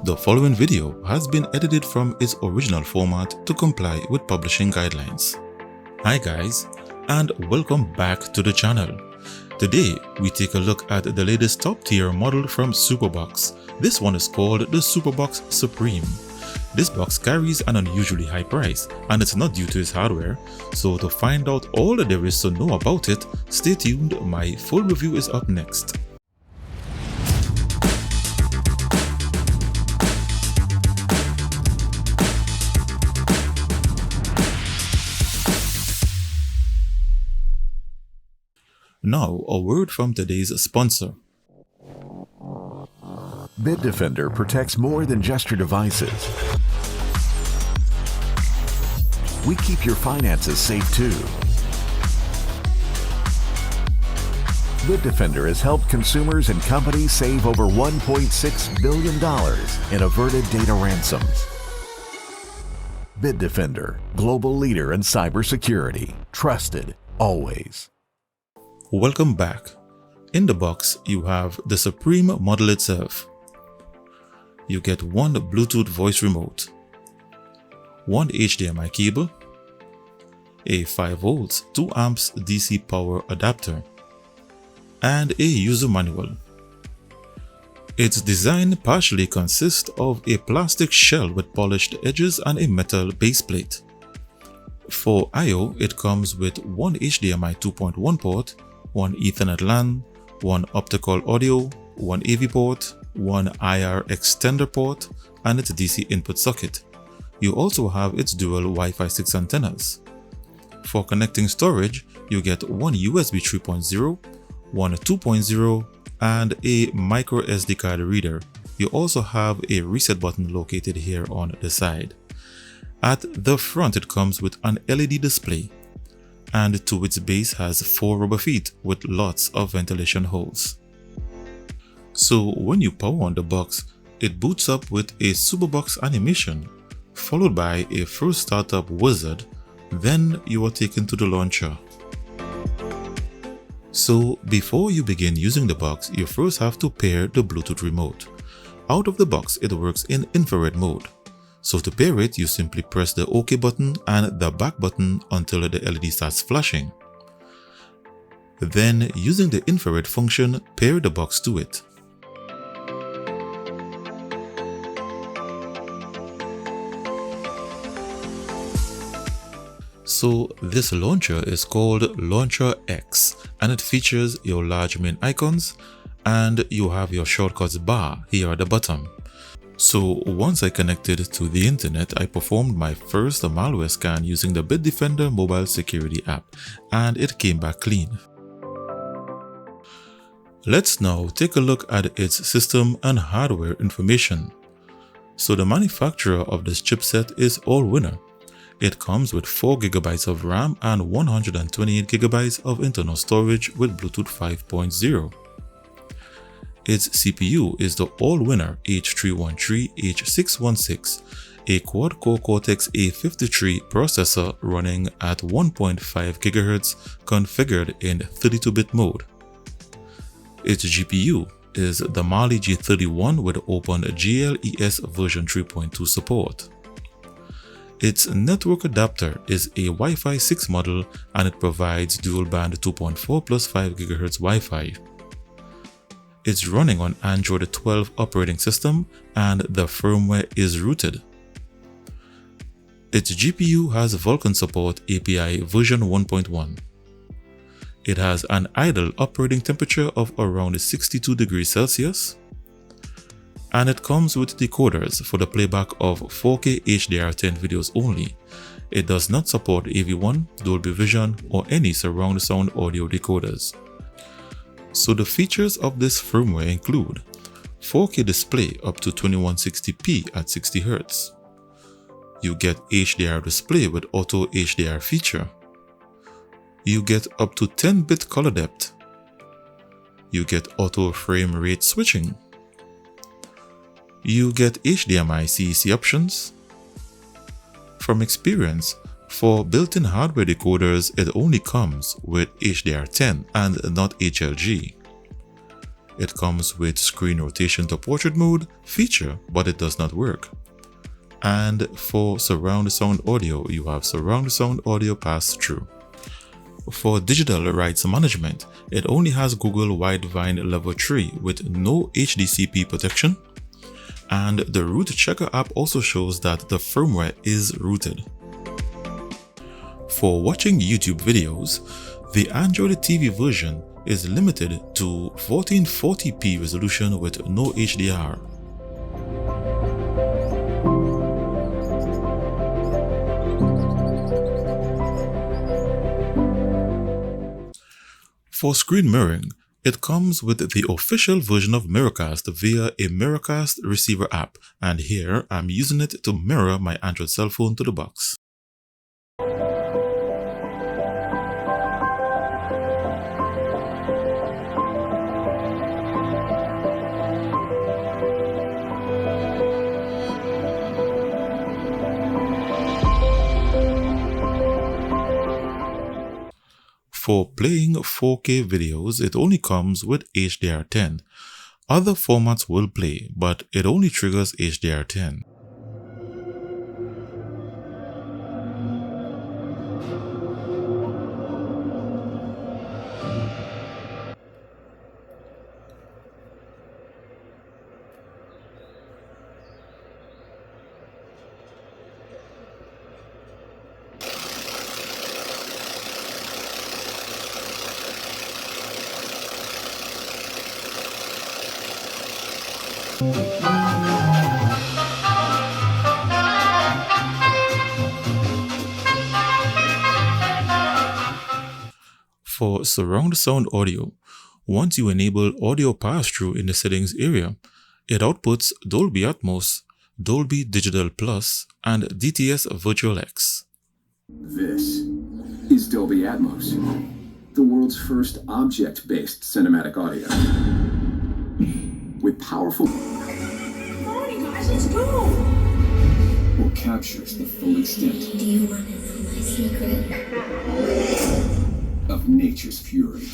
The following video has been edited from its original format to comply with publishing guidelines. Hi guys, and welcome back to the channel. Today we take a look at the latest top tier model from Superbox. This one is called the Superbox Supreme. This box carries an unusually high price and it's not due to its hardware, so to find out all that there is to know about it, stay tuned, my full review is up next. Now, a word from today's sponsor. Bitdefender protects more than just your devices. We keep your finances safe too. Bitdefender has helped consumers and companies save over $1.6 billion in averted data ransoms. Bitdefender, global leader in cybersecurity. Trusted, always. Welcome back. In the box, you have the Supreme model itself. You get one Bluetooth voice remote, one HDMI cable, a 5V 2 amps DC power adapter, and a user manual. Its design partially consists of a plastic shell with polished edges and a metal baseplate. For I/O, it comes with one HDMI 2.1 port, one Ethernet LAN, one optical audio, one AV port, one IR extender port, and its DC input socket. You also have its dual Wi-Fi 6 antennas. For connecting storage, you get one USB 3.0, one 2.0, and a MicroSD card reader. You also have a reset button located here on the side. At the front, it comes with an LED display, and to its base has 4 rubber feet with lots of ventilation holes. So when you power on the box, it boots up with a Superbox animation, followed by a first startup wizard, then you are taken to the launcher. So before you begin using the box, you first have to pair the Bluetooth remote. Out of the box, it works in infrared mode. So to pair it, you simply press the OK button and the back button until the LED starts flashing. Then, using the infrared function, pair the box to it. So this launcher is called Launcher X and it features your large main icons and you have your shortcuts bar here at the bottom. So once I connected to the internet, I performed my first malware scan using the Bitdefender mobile security app and it came back clean. Let's now take a look at its system and hardware information. So the manufacturer of this chipset is Allwinner. It comes with 4GB of RAM and 128GB of internal storage with Bluetooth 5.0. Its CPU is the Allwinner H313H616, a quad-core Cortex-A53 processor running at 1.5 GHz configured in 32-bit mode. Its GPU is the Mali-G31 with OpenGL ES version 3.2 support. Its network adapter is a Wi-Fi 6 model and it provides dual-band 2.4 plus 5 GHz Wi-Fi. It's running on Android 12 operating system and the firmware is rooted. Its GPU has Vulkan support API version 1.1. It has an idle operating temperature of around 62 degrees Celsius. And it comes with decoders for the playback of 4K HDR10 videos only. It does not support AV1, Dolby Vision, or any surround sound audio decoders. So the features of this firmware include 4K display up to 2160p at 60Hz. You get HDR display with auto HDR feature. You get up to 10-bit color depth. You get auto frame rate switching. You get HDMI CEC options. From experience, for built-in hardware decoders, it only comes with HDR10 and not HLG. It comes with screen rotation to portrait mode feature, but it does not work. And for surround sound audio, you have surround sound audio pass-through. For digital rights management, it only has Google Widevine Level 3 with no HDCP protection, and the root checker app also shows that the firmware is rooted. For watching YouTube videos, the Android TV version is limited to 1440p resolution with no HDR. For screen mirroring, it comes with the official version of Miracast via a Miracast receiver app, and here I'm using it to mirror my Android cell phone to the box. For playing 4K videos, it only comes with HDR10. Other formats will play, but it only triggers HDR10. For surround sound audio, once you enable audio pass-through in the settings area, it outputs Dolby Atmos, Dolby Digital Plus, and DTS Virtual X. This is Dolby Atmos, the world's first object-based cinematic audio. With powerful... Come on, you guys, let's go! What captures the full extent... Do you want to know my secret? ...of nature's fury.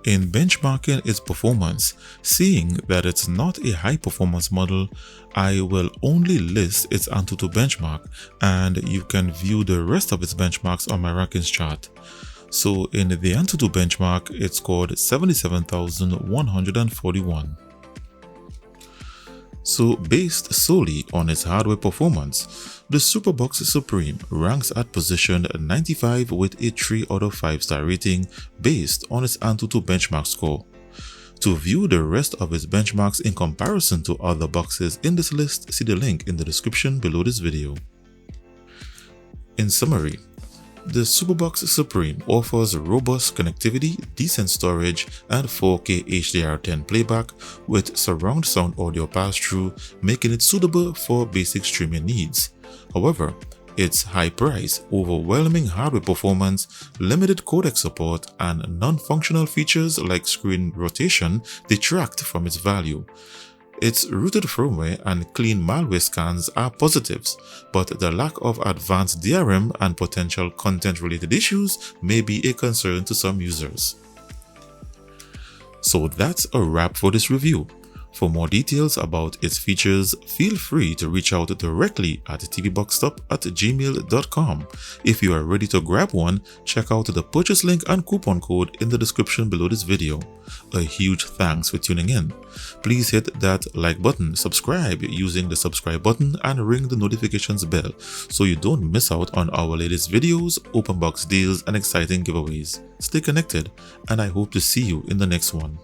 In benchmarking its performance, seeing that it's not a high-performance model, I will only list its AnTuTu benchmark, and you can view the rest of its benchmarks on my rankings chart. So in the AnTuTu benchmark, it scored 77,141. So based solely on its hardware performance, the Superbox Supreme ranks at position 95 with a 3 out of 5 star rating based on its AnTuTu benchmark score. To view the rest of its benchmarks in comparison to other boxes in this list, see the link in the description below this video. In summary, the Superbox Supreme offers robust connectivity, decent storage, and 4K HDR10 playback with surround sound audio pass-through, making it suitable for basic streaming needs. However, its high price, overwhelming hardware performance, limited codec support, and non-functional features like screen rotation detract from its value. Its rooted firmware and clean malware scans are positives, but the lack of advanced DRM and potential content-related issues may be a concern to some users. So that's a wrap for this review. For more details about its features, feel free to reach out directly at tvboxstop@gmail.com. If you are ready to grab one, check out the purchase link and coupon code in the description below this video. A huge thanks for tuning in. Please hit that like button, subscribe using the subscribe button, and ring the notifications bell so you don't miss out on our latest videos, open box deals, and exciting giveaways. Stay connected, and I hope to see you in the next one.